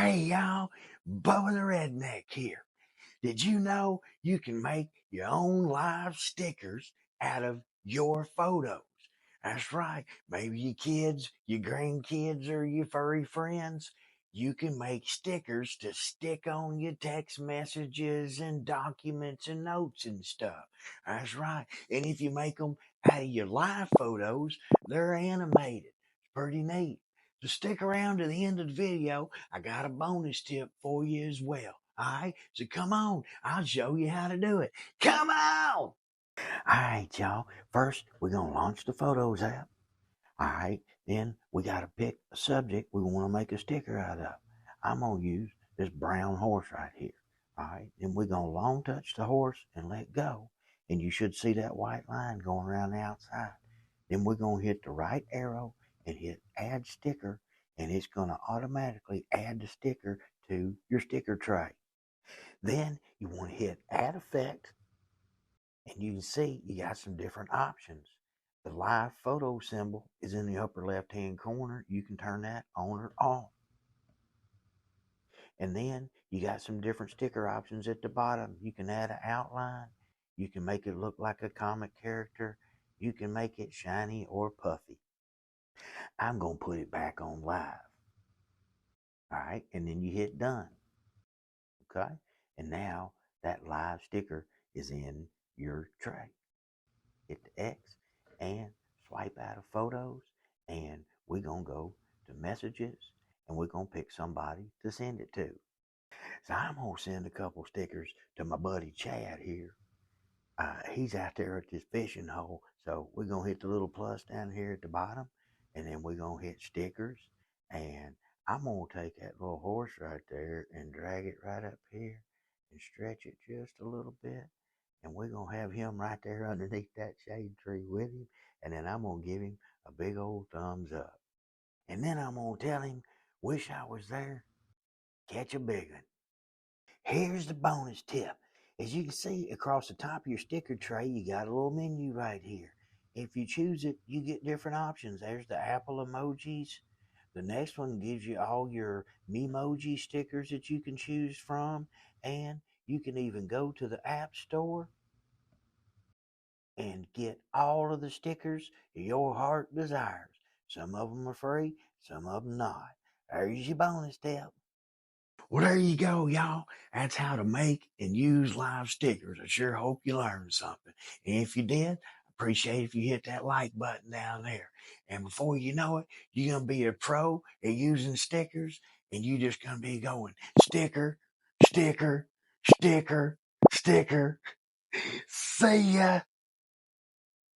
Hey y'all, Bubba the Redneck here. Did you know you can make your own live stickers out of your photos? That's right. Maybe your kids, your grandkids, or your furry friends. You can make stickers to stick on your text messages and documents and notes and stuff. That's right. And if you make them out of your live photos, they're animated. It's pretty neat. So stick around to the end of the video. I got a bonus tip for you as well. All right, so come on, I'll show you how to do it. Come on! All right, y'all. First, we're going to launch the Photos app. All right, then we got to pick a subject we want to make a sticker out of. I'm going to use this brown horse right here. All right, then we're going to long touch the horse and let go. And you should see that white line going around the outside. Then we're going to hit the right arrow and hit Add Sticker, and it's going to automatically add the sticker to your sticker tray. Then you want to hit Add Effect, and you can see you got some different options. The live photo symbol is in the upper left-hand corner. You can turn that on or off. And then you got some different sticker options at the bottom. You can add an outline. You can make it look like a comic character. You can make it shiny or puffy. I'm going to put it back on live. All right, and then you hit done. Okay, and now that live sticker is in your tray. Hit the X and swipe out of photos, and we're going to go to messages, and we're going to pick somebody to send it to. So I'm going to send a couple stickers to my buddy Chad here. He's out there at this fishing hole, so we're going to hit the little plus down here at the bottom, and then we're going to hit stickers, and I'm going to take that little horse right there and drag it right up here and stretch it just a little bit. And we're going to have him right there underneath that shade tree with him. And then I'm going to give him a big old thumbs up. And then I'm going to tell him, wish I was there, catch a big one. Here's the bonus tip. As you can see across the top of your sticker tray, you got a little menu right here. If you choose it, you get different options. There's the Apple emojis. The next one gives you all your Memoji stickers that you can choose from. And you can even go to the App Store and get all of the stickers your heart desires. Some of them are free, some of them not. There's your bonus tip. Well, there you go, y'all. That's how to make and use live stickers. I sure hope you learned something. And if you did, appreciate if you hit that like button down there. And before you know it, you're going to be a pro at using stickers, and you're just going to be going sticker, sticker, sticker, sticker. See ya.